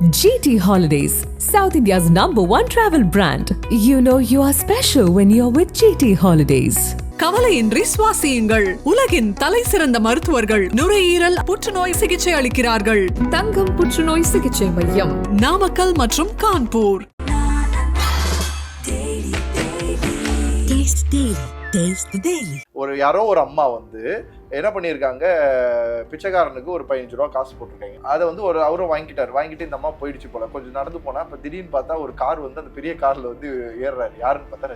GT Holidays, South India's #1 travel brand. You know you are special when you're with GT Holidays. கவலையின்றி சுவாசியுங்கள். உலகின் தலை சிறந்த மருத்துவர்கள் நுரையீரல் புற்றுநோய் சிகிச்சை அளிக்கிறார்கள். தங்கம் புற்றுநோய் சிகிச்சை மையம், நாமக்கல் மற்றும் கான்பூர். ஒரு யாரோ ஒரு அம்மா வந்து என்ன பண்ணியிருக்காங்க, பிச்சைக்காரனுக்கு ஒரு 15 ரூபா காசு போட்டிருக்காங்க. அதை வந்து அவரும் வாங்கிட்டு இந்த அம்மா போயிடுச்சு போல. கொஞ்சம் நடந்து போனா இப்போ திடீர்னு பார்த்தா ஒரு கார் வந்து அந்த பெரிய கார்ல வந்து ஏறுறாரு. யாருன்னு பார்த்தா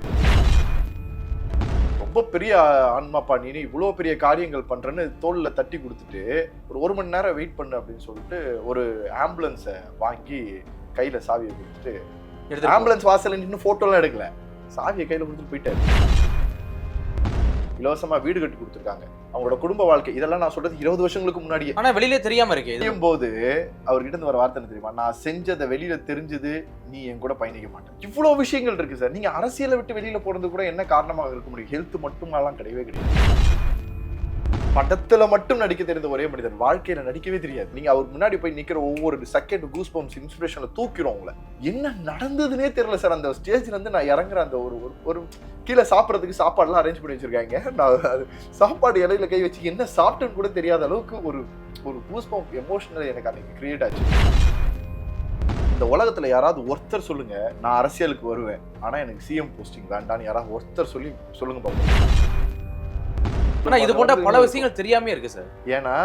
ரொம்ப பெரிய ஆன்மாப்பா, நீ இவ்வளோ பெரிய காரியங்கள் பண்றேன்னு தோல்ல தட்டி கொடுத்துட்டு ஒரு மணி நேரம் வெயிட் பண்ணு அப்படின்னு சொல்லிட்டு ஒரு ஆம்புலன்ஸை வாங்கி கையில சாவியை கொடுத்துட்டு, ஆம்புலன்ஸ் வாசல் நின்று போட்டோலாம் எடுக்கல, சாவியை கையில கொடுத்துட்டு போயிட்டாரு. இலவசமா வீடு கட்டி கொடுத்துருக்காங்க. அவங்களோட குடும்ப வாழ்க்கை இதெல்லாம் நான் சொல்றது 20 வருஷங்களுக்கு முன்னாடியே. ஆனா வெளியில தெரியாம இருக்கு போது அவர்கிட்ட இருந்து வர வார்த்தை தெரியுமா, நான் செஞ்சதை வெளியில தெரிஞ்சது, நீ என் கூட பயணிக்க மாட்டேன். இவ்வளவு விஷயங்கள் இருக்கு சார். நீங்க அரசியலை விட்டு வெளியில போறது கூட என்ன காரணமாக இருக்க முடியும்? ஹெல்த் மட்டுமெல்லாம் கிடையவே கிடையாது. படத்துல மட்டும் நடிக்க தெரிந்த ஒரே மனிதன், வாழ்க்கையில நடிக்கவே தெரியாது. நீங்க அவர் முன்னாடி போய் நிக்கிற ஒவ்வொரு செகண்ட் கூஸ் பம்ப்ஸ் இன்ஸ்பிரேஷன்ல தூக்கிறோம் உங்களை. என்ன நடந்ததுன்னே தெரியல சார். அந்த ஸ்டேஜ்ல இருந்து நான் இறங்குற அந்த ஒரு கீழே சாப்பிட்றதுக்கு சாப்பாடுலாம் அரேஞ்ச் பண்ணி வச்சிருக்காங்க. நான் சாப்பாடு இலையில கை வச்சு என்ன சாப்பிட்டேன்னு கூட தெரியாத அளவுக்கு ஒரு கூஸ் பம்ப் எமோஷனல் எனக்கு அன்னைக்கு கிரியேட் ஆச்சு. இந்த உலகத்துல யாராவது ஒருத்தர் சொல்லுங்க, நான் அரசியலுக்கு வருவேன் ஆனா எனக்கு சிஎம் போஸ்டிங் வேண்டான்னு யாராவது ஒருத்தர் சொல்லுங்க பாப்போம். ஆனா இது போன்ற பல விஷயங்கள் தெரியாம இருக்கு சார். ஏன்னா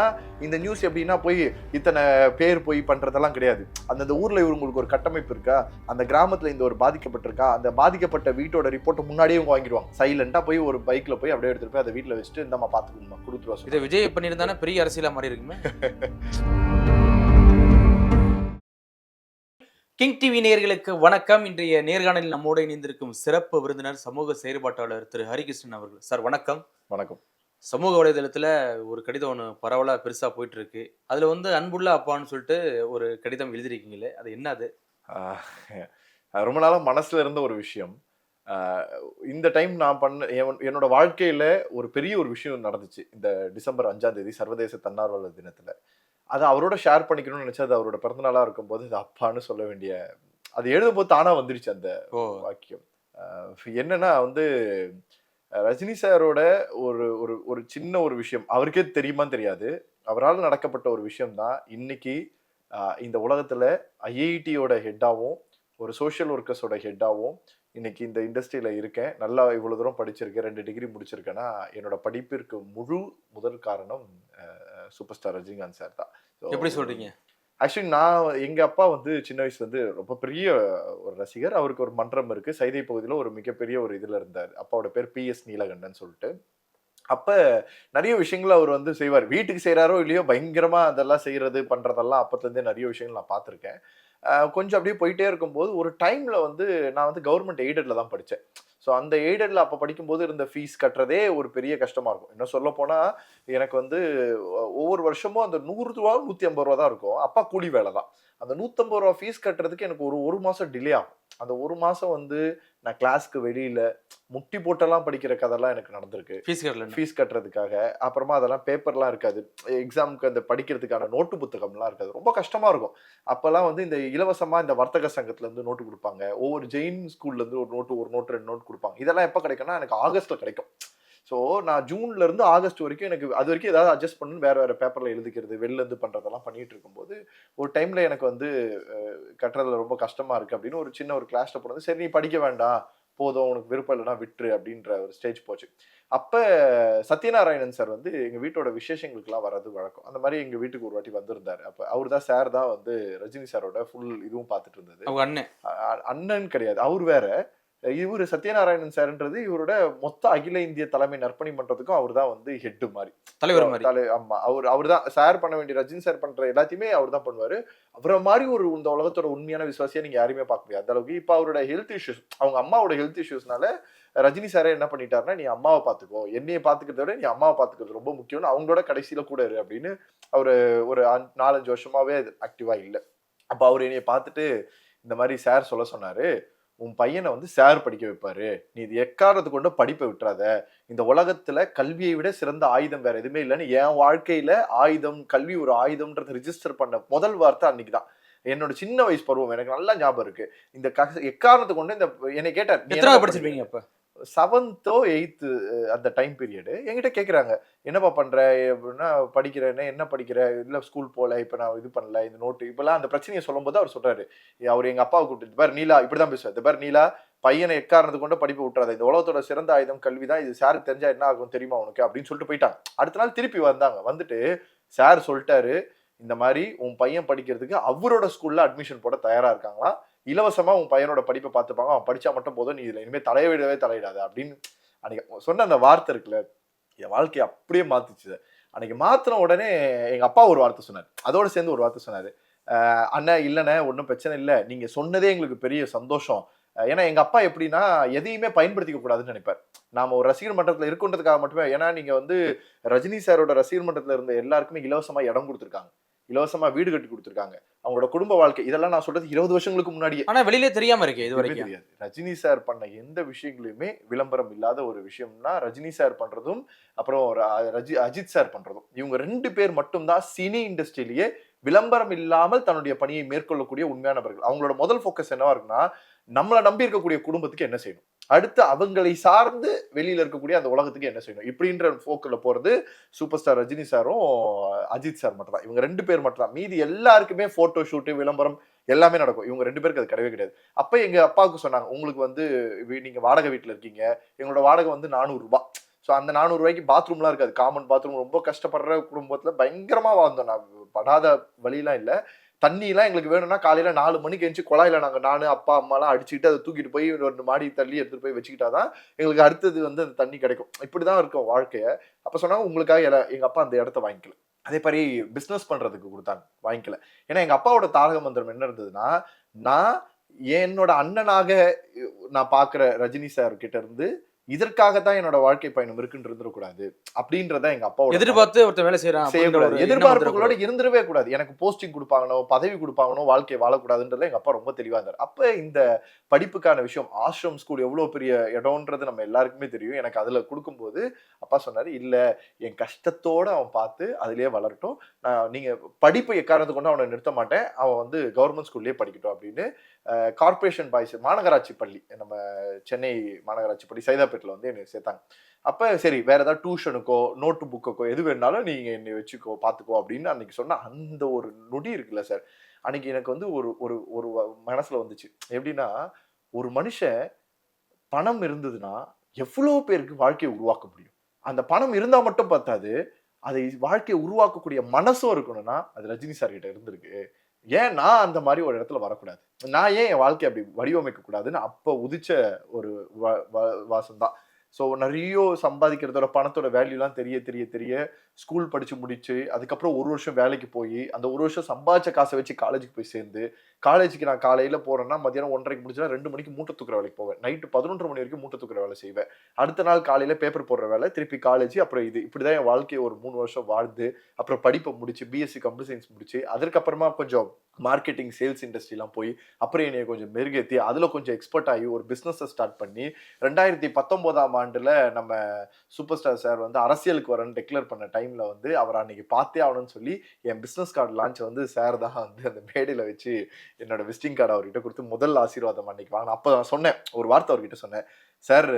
இந்த நியூஸ் எப்படின்னா போய் இத்தனை பேர் போய் பண்றதெல்லாம் கிடையாது. அந்தந்த ஊர்ல இவங்களுக்கு ஒரு கட்டமைப்பு இருக்கா, அந்த கிராமத்துல இந்த ஒரு பாதிக்கப்பட்டிருக்கா, அந்த பாதிக்கப்பட்ட வீட்டோட ரிப்போர்ட் முன்னாடியே இவங்க வாங்கிடுவாங்க. சைலண்டா போய் ஒரு பைக்ல போய் அப்படியே எடுத்துட்டு போய் அதை வீட்டுல வச்சுட்டு இந்தமா பாத்துக்கணுமா கொடுத்துருவா. இதை விஜய் பண்ணியிருந்தானே பெரிய அரசியலா மாதிரி இருக்குமே. கிங் டிவி நேயர்களுக்கு வணக்கம். இன்றைய நேர்காணலில் நம்மோடு இணைந்திருக்கும் சிறப்பு விருந்தினர் சமூக செயற்பாட்டாளர் திரு ஹரிகிருஷ்ணன் அவர்கள். சார் வணக்கம். வணக்கம். சமூக வலைதளத்துல ஒரு கடிதம் ஒன்று பரவலா பெருசா போயிட்டு இருக்கு. அதுல வந்து அன்புள்ள அப்பான்னு சொல்லிட்டு ஒரு கடிதம் எழுதிருக்கீங்களே, அது என்ன? அது ரொம்ப நாளா மனசுல இருந்த ஒரு விஷயம். இந்த டைம் நான் என்னோட வாழ்க்கையில ஒரு பெரிய ஒரு விஷயம் நடந்துச்சு. இந்த டிசம்பர் 5ஆம் தேதி சர்வதேச தன்னார்வலர் தினத்துல அதை அவரோட ஷேர் பண்ணிக்கணும்னு நினைச்சது. அவரோட பிறந்தநாளா இருக்கும் போது அது அப்பான்னு சொல்ல வேண்டிய, அது எழுதும் போது தானா வந்துருச்சு அந்த வாக்கியம். என்னன்னா வந்து ரஜினி சாரோட ஒரு சின்ன ஒரு விஷயம், அவருக்கே தெரியுமான்னு தெரியாது, அவரால் நடக்கப்பட்ட ஒரு விஷயம் தான் இன்னைக்கு இந்த உலகத்துல ஐஐடியோட ஹெட்டாவும் ஒரு சோஷியல் ஒர்க்கர்ஸோட ஹெட்டாவும் இன்னைக்கு இந்த இண்டஸ்ட்ரியில இருக்கேன். நல்லா இவ்வளவு தூரம் படிச்சிருக்கேன், 2 டிகிரி முடிச்சிருக்கேன்னா என்னோட படிப்பிற்கு முதல் காரணம் சூப்பர் ஸ்டார் ரஜினிகாந்த் சார் தான். எப்படி சொல்றீங்க? ஆக்சுவலி எங்க அப்பா வந்து சின்ன வயசுல இருந்து ரொம்ப பெரிய ஒரு ரசிகர். அவருக்கு ஒரு மன்றம் இருக்கு சைதை பகுதியில, ஒரு மிகப்பெரிய ஒரு இதுல இருந்தார். அப்பாவோட பேர் PS நீலகண்டன் சொல்லிட்டு. அப்ப நிறைய விஷயங்கள் அவர் வந்து செய்வார். வீட்டுக்கு செய்யறாரோ இல்லையோ பயங்கரமா அதெல்லாம் செய்யறது பண்றதெல்லாம் அப்பத்துல இருந்தே நிறைய விஷயங்கள் நான் பார்த்திருக்கேன். கொஞ்சம் அப்படியே போயிட்டே இருக்கும்போது ஒரு டைம்ல வந்து நான் வந்து கவர்மெண்ட் எய்டட்ல தான் படித்தேன். ஸோ அந்த எய்டட்ல அப்போ படிக்கும்போது இருந்த ஃபீஸ் கட்டுறதே ஒரு பெரிய கஷ்டமா இருக்கும். இன்னும் சொல்ல போனா எனக்கு வந்து ஒவ்வொரு வருஷமும் அந்த 100 ரூபா 150 ரூபா தான் இருக்கும். அப்பா கூலி வேலை தான். அந்த 150 ரூபா ஃபீஸ் கட்டுறதுக்கு எனக்கு ஒரு மாசம் டிலே ஆகும். அந்த ஒரு மாசம் வந்து நான் கிளாஸ்க்கு வெளியில முட்டி போட்டெல்லாம் படிக்கிற கதைலாம் எனக்கு நடந்திருக்கு. ஃபீஸ் கட்டுறதுக்காக. அப்புறமா அதெல்லாம் பேப்பர்லாம் இருக்காது, எக்ஸாமுக்கு அந்த படிக்கிறதுக்கான நோட்டு புத்தகம்லாம் இருக்காது, ரொம்ப கஷ்டமா இருக்கும். அப்பெல்லாம் வந்து இந்த இலவசமா இந்த வர்த்தக சங்கத்துல இருந்து நோட்டு கொடுப்பாங்க. ஒவ்வொரு ஜெயின் ஸ்கூல்ல இருந்து ஒரு நோட்டு 2 நோட்டு கொடுப்பாங்க. இதெல்லாம் எப்ப கிடைக்கும்னா எனக்கு ஆகஸ்ட்ல கிடைக்கும். ஸோ நான் ஜூன்ல இருந்து ஆகஸ்ட் வரைக்கும் எனக்கு அது வரைக்கும் ஏதாவது அட்ஜஸ்ட் பண்ணு வேற பேப்பர்ல எழுதிக்கிறது, வெளில இருந்து பண்றதெல்லாம் பண்ணிட்டு இருக்கும்போது ஒரு டைம்ல எனக்கு வந்து கட்டுறதுல ரொம்ப கஷ்டமா இருக்கு அப்படின்னு ஒரு சின்ன ஒரு கிளாஸ்ல போனது. சரி நீ படிக்க வேண்டாம், போதும், உனக்கு விருப்பம் இல்லைன்னா விட்டுரு அப்படின்ற ஒரு ஸ்டேஜ் போச்சு. அப்ப சத்யநாராயணன் சார் வந்து எங்க வீட்டோட விசேஷங்களுக்குலாம் வர்றது வழக்கம். அந்த மாதிரி எங்க வீட்டுக்கு ஒரு வாட்டி வந்திருந்தாரு. அப்ப அவர் தான் சார் தான் வந்து ரஜினி சாரோட ஃபுல் இதுவும் பார்த்துட்டு இருந்தது. அண்ணன் கிடையாது, அவர் வேற. இவரு சத்யநாராயணன் சார்ன்றது இவரோட மொத்த அகில இந்திய தலைமை நற்பணி மன்றத்துக்கும் அவர் தான் வந்து ஹெட் மாதிரி, தலைவர் மாதிரி. ஆமா, அவர் தான் சார் பண்ண வேண்டிய, ரஜினி சார் பண்ற எல்லாத்தையுமே அவர் தான் பண்ணுவாரு. அவரை மாதிரி ஒரு இந்த உலகத்தோட உண்மையான விசுவாசியா நீங்க யாருமே பார்க்க முடியாது அந்த அளவுக்கு. இப்ப அவரோட ஹெல்த் இஷ்யூஸ், அவங்க அம்மாவோட ஹெல்த் இஷ்யூஸ்னால ரஜினி சாரே என்ன பண்ணிட்டாருன்னா, நீ அம்மாவை பாத்துக்கோ, என்னைய பாத்துக்கிறத விட நீ அம்மாவை பாத்துக்கிறது ரொம்ப முக்கியம்னு அவங்களோட கடைசியில கூட இரு அப்படின்னு அவரு ஒரு 4-5 வருஷமாவே ஆக்டிவா இல்லை. அப்ப அவர் என்னைய பார்த்துட்டு இந்த மாதிரி சார் சொல்ல சொன்னாரு, உன் பையனை வந்து சார் படிக்க வைப்பாரு, நீ இது எக்காரத்து கொண்டு படிப்பை விட்டுறாத, இந்த உலகத்துல கல்வியை விட சிறந்த ஆயுதம் வேற எதுவுமே இல்லைன்னு என் வாழ்க்கையில ஆயுதம், கல்வி ஒரு ஆயுதம்ன்றத ரிஜிஸ்டர் பண்ண முதல் வார்த்தை அன்னைக்குதான். என்னோட சின்ன வயசு பருவம் எனக்கு நல்லா ஞாபகம் இருக்கு. இந்த எக்காரணத்தை கொண்டு இந்த என்னை கேட்டார், "நீ எத்தனாவது படிச்சிருப்பீங்க அப்ப? 7th 8th அந்த டைம் பீரியடு என்கிட்ட கேட்குறாங்க, என்னப்பா பண்ற அப்படின்னா, படிக்கிறேன்னு. என்ன படிக்கிற? இல்லை ஸ்கூல் போகல, இப்போ நான் இது பண்ணல, இந்த நோட்டு இப்பெல்லாம் அந்த பிரச்சனையை சொல்லும்போது அவர் சொல்றாரு, அவர் எங்க அப்பாவை கூப்பிட்டு, பாரு நீலா, இப்படிதான் பேசுவார், பாரு நீலா, பையனை எக்காரணத்தை கொண்டு படிப்பை விட்டுறாத, இந்த உலகத்தோட சிறந்த ஆயுதம் கல்வி தான், இது சாருக்கு தெரிஞ்சா என்ன ஆகும் தெரியுமா உனக்கு அப்படின்னு சொல்லிட்டு போயிட்டாங்க. அடுத்த நாள் திருப்பி வந்தாங்க, வந்துட்டு சார் சொல்லிட்டாரு, இந்த மாதிரி உன் பையன் படிக்கிறதுக்கு அவரோட ஸ்கூல்ல அட்மிஷன் போட தயாரா இருக்காங்களா, இலவசமா உன் பையனோட படிப்பை பார்த்துப்பாங்க, அவன் படிச்சா மட்டும் போதும், நீ இதுல இனிமே தலையிடாத அப்படின்னு அன்னைக்கு சொன்ன அந்த வார்த்தை இருக்குல்ல, என் வாழ்க்கையை அப்படியே மாத்துச்சு. அன்னைக்கு மாத்தின உடனே எங்க அப்பா ஒரு வார்த்தை சொன்னார், அதோட சேர்ந்து ஒரு வார்த்தை சொன்னாரு, அண்ணா இல்லைண்ணே ஒன்றும் பிரச்சனை இல்லை, நீங்க சொன்னதே எங்களுக்கு பெரிய சந்தோஷம். ஏன்னா எங்க அப்பா எப்படின்னா எதையுமே பயன்படுத்திக்க கூடாதுன்னு நினைப்பார். நாம ஒரு ரசிகர் மன்றத்துல இருக்குன்றதுக்காக மட்டுமே, ஏன்னா நீங்க வந்து ரஜினி சாரோட ரசிகர் மன்றத்துல இருந்த எல்லாருக்குமே இலவசமா இடம் கொடுத்துருக்காங்க, இலவசமா வீடு கட்டி கொடுத்துருக்காங்க, அவங்களோட குடும்ப வாழ்க்கை, இதெல்லாம் நான் சொல்றது 20 வருஷங்களுக்கு முன்னாடியே. ஆனா வெளியிலே தெரியாம இருக்கு இது வரைக்கும். தெரியாது. ரஜினி சார் பண்ண எந்த விஷயங்களையுமே விளம்பரம் இல்லாத ஒரு விஷயம்னா ரஜினி சார் பண்றதும் அப்புறம் அஜித் சார் பண்றதும், இவங்க 2 பேர் மட்டும்தான் சினி இண்டஸ்ட்ரியிலேயே விளம்பரம் இல்லாமல் தன்னுடைய பணியை மேற்கொள்ளக்கூடிய உண்மையானவர்கள். அவங்களோட முதல் ஃபோக்கஸ் என்னவா இருக்குன்னா, நம்மளை நம்பி இருக்கக்கூடிய குடும்பத்துக்கு என்ன செய்யணும், அடுத்து அவங்களை சார்ந்து வெளியில இருக்கக்கூடிய அந்த உலகத்துக்கு என்ன செய்யணும், இப்படின்ற போக்குல போறது சூப்பர் ஸ்டார் ரஜினி சாரும் அஜித் சார் மட்டும் தான். இவங்க 2 பேர் மட்டும் தான். மீதி எல்லாருக்குமே போட்டோ ஷூட், விளம்பரம் எல்லாமே நடக்கும். இவங்க 2 பேருக்கு அது கிடையவே கிடையாது. அப்ப எங்க அப்பாவுக்கு சொன்னாங்க, உங்களுக்கு வந்து நீங்க வாடகை வீட்டுல இருக்கீங்க, எங்களோட வாடகை வந்து 400 ரூபாய். ஸோ அந்த 400 ரூபாய்க்கு பாத்ரூம்லாம் இருக்காது, காமன் பாத்ரூம். ரொம்ப கஷ்டப்படுற குடும்பத்துல பயங்கரமா வாழ்ந்தோம். நான் படாத வழியெல்லாம் இல்லை. தண்ணியெல்லாம் எங்களுக்கு வேணும்னா காலையில 4 மணிக்கு எழுந்துச்சு குழாயில நானு அப்பா அம்மாலாம் அடிச்சுக்கிட்டு அதை தூக்கிட்டு போய் 2 மாடி தள்ளி எடுத்துட்டு போய் வச்சுக்கிட்டாதான் எங்களுக்கு அடுத்தது வந்து அந்த தண்ணி கிடைக்கும். இப்படிதான் இருக்கும் வாழ்க்கைய. அப்ப சொன்னாங்க, உங்களுக்காக எங்க அப்பா அந்த இடத்த வாங்கிக்கல. அதே மாதிரி பிசினஸ் பண்றதுக்கு கொடுத்தாங்க, வாங்கிக்கல. ஏன்னா எங்க அப்பாவோட தாரக மந்திரம் என்ன இருந்ததுன்னா, நான் என்னோட அண்ணனாக நான் பாக்குற ரஜினி சார் கிட்ட இருந்து இதற்காகத்தான் என்னோட வாழ்க்கை பயணம் இருக்குன்னு இருந்துடக்கூடாது அப்படின்றத எங்க அப்பாவோட எதிர்பார்த்து ஒருத்தர் வேலை செய்யறாங்க, எதிர்பார்ப்புகளோட இருந்துடவே கூடாது. எனக்கு போஸ்டிங் கொடுப்பாங்கனோ, பதவி கொடுப்பாங்கனோ, வாழ்க்கையை வாழக்கூடாதுன்றதுல எங்க அப்பா ரொம்ப தெளிவா இருந்தார். அப்ப இந்த படிப்புக்கான விஷயம், ஆசிரம் ஸ்கூல் எவ்வளவு பெரிய இடம்ன்றது நம்ம எல்லாருக்குமே தெரியும். எனக்கு அதுல கொடுக்கும்போது அப்பா சொன்னாரு, இல்ல என் கஷ்டத்தோட அவன் பார்த்து அதுலயே வளரட்டும், நீங்க படிப்பை எக்காரணத்தை கொண்டு அவனை நிறுத்த மாட்டேன், அவன் வந்து கவர்மெண்ட் ஸ்கூல்லயே படிக்கட்டும் அப்படின்னு கார்பரேஷன் பாய்ஸ் மாநகராட்சி பள்ளி, நம்ம சென்னை மாநகராட்சி பள்ளி சைதாப்பேட்டில் வந்து என்னை சேர்த்தாங்க. அப்ப சரி, வேற ஏதாவது டியூஷனுக்கோ நோட்டு புக்குக்கோ எது வேணாலும் நீங்க என்னை வச்சுக்கோ பாத்துக்கோ அப்படின்னு அன்னைக்கு சொன்ன அந்த ஒரு நொடி இருக்குல்ல சார், அன்னைக்கு எனக்கு வந்து ஒரு ஒரு ஒரு மனசுல வந்துச்சு. எப்படின்னா, ஒரு மனுஷன் பணம் இருந்ததுன்னா எவ்வளவு பேருக்கு வாழ்க்கையை உருவாக்க முடியும். அந்த பணம் இருந்தா மட்டும் பார்த்தாது, அதை வாழ்க்கையை உருவாக்கக்கூடிய மனசும் இருக்கணும்னா அது ரஜினி சார் கிட்ட இருந்திருக்கு. ஏன் நான் அந்த மாதிரி ஒரு இடத்துல வரக்கூடாது, நான் ஏன் என் வாழ்க்கையை அப்படி வடிவமைக்க கூடாதுன்னு அப்ப உதிச்ச ஒரு வாசம் தான். ஸோ நிறைய சம்பாதிக்கிறதோட பணத்தோட வேல்யூலாம் தெரிய தெரிய தெரிய ஸ்கூல் படிச்சு முடிச்சு, அதுக்கப்புறம் 1 வருஷம் வேலைக்கு போய் அந்த 1 வருஷம் சம்பாதிச்ச காசை வச்சு காலேஜுக்கு போய் சேர்ந்து, காலேஜுக்கு நான் காலையில போறேன்னா மத்தியானம் 1:30க்கு முடிச்சுன்னா 2 மணிக்கு மூட்டை தூக்குற வேலைக்கு போவேன், நைட்டு 11:30 மணி வரைக்கும் மூட்டை தூக்குற வேலை செய்வேன், அடுத்த நாள் காலையில பேப்பர் போடுற வேலை, திருப்பி காலேஜ், அப்புறம் இது இப்படிதான் என் வாழ்க்கையை ஒரு 3 வருஷம் வாழ்ந்து, அப்புறம் படிப்பை முடிச்சு பிஎஸ்சி கம்ப்யூட்டர் சயின்ஸ் முடிச்சு, அதற்கப்புறமா கொஞ்சம் மார்க்கெட்டிங் சேல்ஸ் இண்டஸ்ட்ரிலாம் போய் அப்புறம் என்னைய கொஞ்சம் மெருகேற்றி அதில் கொஞ்சம் எக்ஸ்பர்ட் ஆகி ஒரு பிஸ்னஸை ஸ்டார்ட் பண்ணி 2019ஆம் ஆண்டுல நம்ம சூப்பர் ஸ்டார் சார் வந்து அரசியலுக்கு வரேன்னு டிக்ளேர் பண்ண டைம்ல வந்து அவர் அன்னைக்கு பார்த்தே ஆகணும்னு சொல்லி என் பிஸ்னஸ் கார்டு லான்ச் வந்து சார் தான் வந்து அந்த மேடையில் வச்சு என்னோட விசிட்டிங் கார்டு அவர்கிட்ட கொடுத்து முதல் ஆசீர்வாதம் அன்னைக்கு வாங்கினேன். அப்போ நான் சொன்னேன், ஒரு வார்த்தை அவர்கிட்ட சொன்னேன், சார்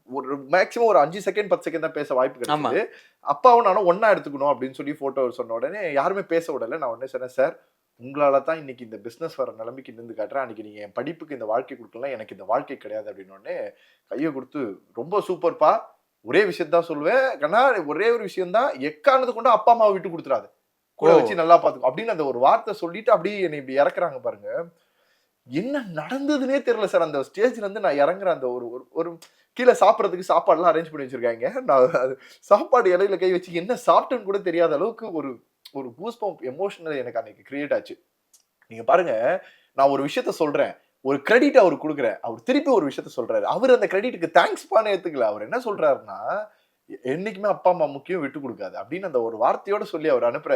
ஒரு மேக்ஸிமம் ஒரு 5 செகண்ட் 10 செகண்ட் தான் பேச வாய்ப்பு கிடைச்சது, அப்பாவும் நானும் ஒன்னா எடுத்துக்கணும் அப்படின்னு சொல்லி போட்டோ சொன்ன உடனே யாருமே பேச விடலை. நான் உடனே சொன்னேன், சார் உங்களால தான் இன்னைக்கு இந்த பிசினஸ் வர நிலைமைக்கு நின்று காட்டுறேன், அன்னைக்கு நீங்க என் படிப்புக்கு இந்த வாழ்க்கை கொடுக்கலாம், எனக்கு இந்த வாழ்க்கை கிடையாது அப்படின்னு கையை கொடுத்து, ரொம்ப சூப்பர்ப்பா, ஒரே விஷயத்தான் சொல்லுவேன் கண்ணா, ஒரே ஒரு விஷயம் தான், எக்காரணத்தை கொண்டு அப்பா அம்மாவை விட்டு கொடுத்துறாது, கூட வச்சு நல்லா பாத்துக்கும் அப்படின்னு அந்த ஒரு வார்த்தை சொல்லிட்டு அப்படியே என்னை இப்படி இறக்குறாங்க பாருங்க. என்ன நடந்ததுன்னே தெரியல சார். அந்த ஸ்டேஜ்ல இருந்து நான் இறங்குற அந்த ஒரு கீழே சாப்பிட்றதுக்கு சாப்பாடுலாம் அரேஞ்ச் பண்ணி வச்சிருக்காங்க, நான் சாப்பாடு இலையில கை வச்சு என்ன சாப்பிட்டேன்னு கூட தெரியாத அளவுக்கு ஒரு ஒரு கூஸ்பம்ப் எமோஷனல் எனக்கு அன்னைக்கு கிரியேட் ஆச்சு. நீங்க பாருங்க, நான் ஒரு விஷயத்த சொல்றேன், ஒரு கிரெடிட் அவருக்கு கொடுக்குறேன், அவர் திருப்பி ஒரு விஷயத்த சொல்றாரு, அவர் அந்த கிரெடிட்டுக்கு தேங்க்ஸ் பண்ண ஏத்துக்கல. அவர் என்ன சொல்றாருன்னா, என்னைக்குமே அப்பா அம்மா முக்கியம், விட்டு கொடுக்காது அப்படின்னு அந்த ஒரு வார்த்தையோட சொல்லி அவர் அனுப்புற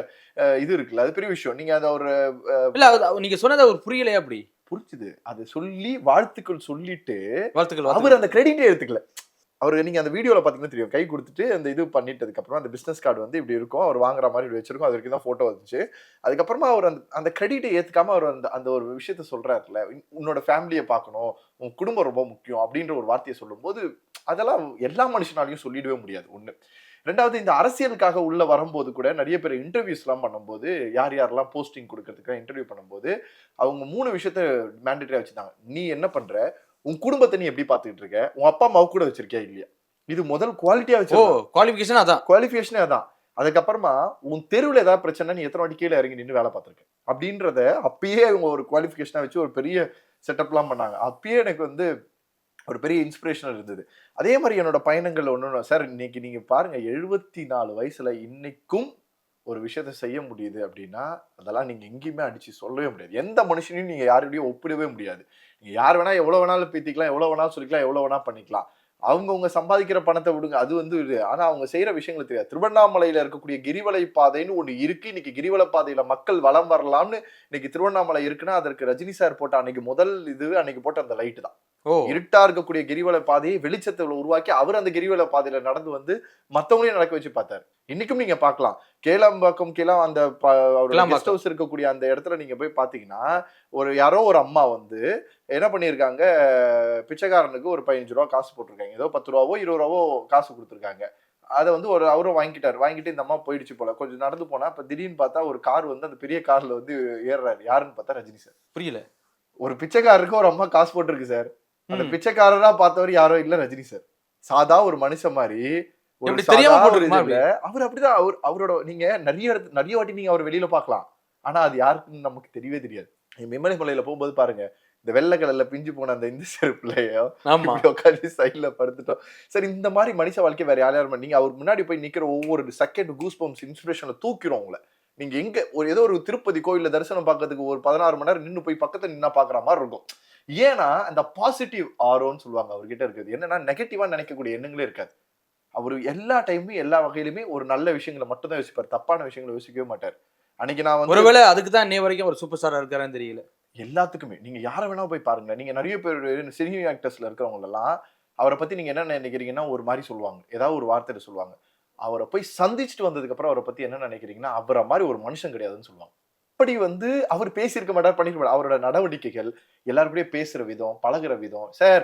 இது இருக்குல்ல, அது பெரிய விஷயம். நீங்க அதை ஒரு நீங்க சொன்னது அவர் புரியலையா? அப்படி புரிச்சுது. அதை சொல்லி வாழ்த்துக்கள் சொல்லிட்டு வாழ்த்துக்கள், அவர் அந்த கிரெடிட்டை எடுத்துக்கல. அவரு நீங்க அந்த வீடியோல பாத்தீங்கன்னா தெரியும், கை கொடுத்துட்டு அந்த இது பண்ணிட்டதுக்கு அப்புறம் அந்த பிசினஸ் கார்டு வந்து இப்படி இருக்கும், அவர் வாங்குற மாதிரி இப்படி வச்சிருக்கோம், அது வரைக்கும் தான் போட்டோ வந்துச்சு. அதுக்கப்புறமா அவர் அந்த கிரெடிட்டை ஏத்துக்காம அவர் அந்த ஒரு விஷயத்த சொல்றாருல, உன்னோட ஃபேமிலியை பார்க்கணும், உன் குடும்பம் ரொம்ப முக்கியம் அப்படின்ற ஒரு வார்த்தையை சொல்லும்போது, அதெல்லாம் எல்லா மனுஷனாலையும் சொல்லிடவே முடியாது ஒண்ணு. ரெண்டாவது, இந்த அரசியலுக்காக உள்ள வரும்போது கூட நிறைய பேர் இன்டர்வியூஸ் எல்லாம் பண்ணும்போது, யார் யாரெல்லாம் போஸ்டிங் கொடுக்கறதுக்கு இன்டர்வியூ பண்ணும்போது, அவங்க 3 விஷயத்த மேண்டேட்டரியா வச்சிருந்தாங்க. நீ என்ன பண்ற, உன் குடும்பத்தை நீ எப்படி பாத்துக்கிட்டு இருக்க, உன் அப்பா அம்மாவை கூட வச்சிருக்கியா இல்லையா, இது முதல் குவாலிட்டியா வச்சு குவாலிஃபிகேஷன் அதான், குவாலிஃபிகேஷனே அதான். அதுக்கப்புறமா உன் தெருவில் ஏதாவது பிரச்சனை, நீ எத்தனை வாட்டி கீழே இறங்கி நின்று வேலை பார்த்துருக்க அப்படின்றத அப்பயே அவங்க ஒரு குவாலிஃபிகேஷனா வச்சு ஒரு பெரிய செட்டப்லாம் பண்ணாங்க. அப்பயே எனக்கு வந்து ஒரு பெரிய இன்ஸ்பிரேஷன் இருந்தது. அதே மாதிரி என்னோட பயணங்கள் ஒன்று சார், இன்னைக்கு நீங்க பாருங்க 74 வயசுல இன்னைக்கும் ஒரு விஷயத்த செய்ய முடியுது அப்படின்னா, அதெல்லாம் நீங்க எங்கேயுமே அடிச்சு சொல்லவே முடியாது. எந்த மனுஷனையும் நீங்க யாரோடையும் ஒப்பிடவே முடியாது. நீங்க யார் வேணா எவ்வளவு வேணாலும் பேத்திக்கலாம், எவ்வளவு வேணாலும் சொல்லிக்கலாம், எவ்வளவு வேணா பண்ணிக்கலாம். அவங்கவுங்க சம்பாதிக்கிற பணத்தை விடுங்க, அது வந்து ஆனா அவங்க செய்யற விஷயங்கள் தெரியாது. திருவண்ணாமலையில இருக்கக்கூடிய கிரிவலை பாதைன்னு ஒண்ணு இருக்கு. இன்னைக்கு கிரிவல பாதையில மக்கள் வலம் வரலாம்னு இன்னைக்கு திருவண்ணாமலை இருக்குன்னா, அதற்கு ரஜினி சார் போட்ட அன்னைக்கு முதல் இது அன்னைக்கு போட்ட அந்த லைட் தான். இருட்டா இருக்கக்கூடிய கிரிவல பாதையை வெளிச்சத்தை உருவாக்கி அவர் அந்த கிரிவல பாதையில நடந்து வந்து மத்தவங்களையும் நடக்க வச்சு பார்த்தாரு. இன்னைக்கும் நீங்க பார்க்கலாம், கேளம்பாக்கம் அந்த கெஸ்ட் ஹவுஸ் இருக்கக்கூடிய அந்த இடத்துல நீங்க போய் பாத்தீங்கன்னா, யாரோ ஒரு அம்மா வந்து என்ன பண்ணிருக்காங்க, பிச்சைக்காரனுக்கு ஒரு 15 ரூபா காசு போட்டிருக்காங்க, ஏதோ 10 ரூபாவோ 20 ரூபாவோ காசு கொடுத்துருக்காங்க. அதை வந்து அவரும் வாங்கிட்டு இந்த அம்மா போயிடுச்சு போல. கொஞ்சம் நடந்து போனா இப்ப திடீர்னு பார்த்தா ஒரு கார் வந்து அந்த பெரிய கார்ல வந்து ஏறுறாரு. யாருன்னு பார்த்தா ரஜினி சார். புரியல, ஒரு பிச்சைக்காரருக்கு ஒரு அம்மா காசு போட்டிருக்கு சார். அந்த பிச்சைக்காரரா பார்த்தவர் யாரோ இல்ல, ரஜினி சார். சாதா ஒரு மனுஷன் மாதிரி அவர் அப்படிதான். அவரோட நீங்க நிறைய வாட்டி நீங்க அவர் வெளியில பாக்கலாம், ஆனா அது யாருக்குன்னு நமக்கு தெரியவே தெரியாது. மெமரி மலையில போகும்போது பாருங்க, இந்த வெள்ளை கலர்ல பிஞ்சு போன அந்த இந்த செருப்புலையோ உட்காந்து சைட்ல படுத்துட்டோம் சார். இந்த மாதிரி மனுஷ வாழ்க்கை வேற யாரும் நீங்க அவர் முன்னாடி போய் நிக்கிற ஒவ்வொரு செகண்ட் கூஸ் பம்ப்ஸ் இன்ஸ்பிரேஷன்ல தூக்கிறோம் உங்களை. நீங்க எங்க ஏதோ ஒரு திருப்பதி கோயில்ல தரிசனம் பார்க்கறதுக்கு ஒரு 16 மணி நேரம் நின்று போய் பக்கத்துல நின்னா பாக்குற மாதிரி இருக்கும். ஏன்னா அந்த பாசிட்டிவ் ஆரோன்னு சொல்லுவாங்க அவர்கிட்ட இருக்குது. என்னன்னா நெகட்டிவா நினைக்கக்கூடிய எண்ணங்களே இருக்காது. அவரு எல்லா டைமும் எல்லா வகையிலுமே ஒரு நல்ல விஷயங்களை மட்டும் தான் யோசிப்பார், தப்பான விஷயங்களை யோசிக்கவே மாட்டார். அன்னைக்கு நான் வந்து ஒருவேளை அதுக்குதான் இன்னைய வரைக்கும் ஒரு சூப்பர் ஸ்டாரா இருக்காரான்னு தெரியல. எல்லாத்துக்குமே நீங்க யாரை வேணா போய் பாருங்க. நீங்க நிறைய பேர் சினி ஆக்டர்ஸ்ல இருக்கிறவங்க எல்லாம் அவரை பத்தி நீங்க என்ன நினைக்கிறீங்கன்னா ஒரு மாதிரி சொல்லுவாங்க, ஏதாவது ஒரு வார்த்தையில சொல்லுவாங்க. அவரை போய் சந்திச்சுட்டு வந்ததுக்கு அப்புறம் அவரை பத்தி என்ன நினைக்கிறீங்கன்னா அவரை மாதிரி ஒரு மனுஷன் கிடையாதுன்னு சொல்லுவாங்க. அப்படி வந்து அவர் பேசியிருக்க மாட்டார், பண்ணிருக்க மாட்டார். அவரோட நடவடிக்கைகள், எல்லாருக்கூடயே பேசுற விதம், பழகுற விதம். சார்,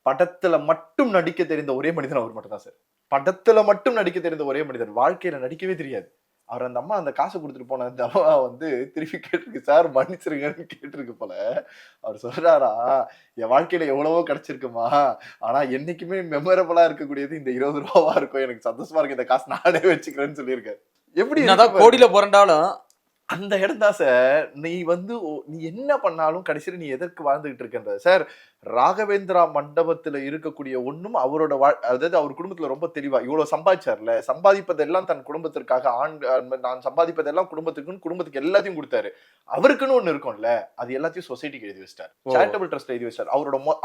படத்துல மட்டும் நடிக்க தெரிந்த ஒரே மனிதன் அவர் மட்டும் தான் சார். படத்துல மட்டும் நடிக்க தெரிந்த ஒரே மனிதன், வாழ்க்கையில நடிக்கவே தெரியாது. அவர் அந்த அம்மா அந்த காசை கொடுத்துட்டு போன அந்த அம்மா வந்து திருப்பி கேட்டிருக்கு, சார் மன்னிச்சிருங்கன்னு கேட்டிருக்கு போல. அவர் சொல்றாரா, என் வாழ்க்கையில எவ்வளவோ கிடைச்சிருக்குமா, ஆனா என்னைக்குமே மெமரபிளா இருக்கக்கூடியது இந்த 20 ரூபாவா இருக்கும், எனக்கு சந்தோஷமா இருக்கு, இந்த காசு நானே வச்சுக்கிறேன்னு சொல்லியிருக்காரு. எப்படி கோடியில புரண்டாலும் அந்த இடம் தான் சார். நீ என்ன பண்ணாலும் கடைசியில் நீ எதற்கு வாழ்ந்துகிட்டு இருக்கின்ற சார். ராகவேந்திரா மண்டபத்துல இருக்கக்கூடிய ஒண்ணும் அவரோட அதாவது அவர் குடும்பத்துல ரொம்ப தெளிவா இவ்வளவு சம்பாதிச்சார்ல, சம்பாதிப்பதெல்லாம் தன் குடும்பத்திற்காக, நான் சம்பாதிப்பதெல்லாம் குடும்பத்துக்கு எல்லாத்தையும் கொடுத்தாரு. அவருக்குன்னு ஒண்ணு இருக்கும்ல, அது எல்லாத்தையும் சொசைட்டிக்கு எழுதி வச்சிட்டார், சேரிட்டபிள் ட்ரஸ்ட் எழுதி வச்சிட்டார்.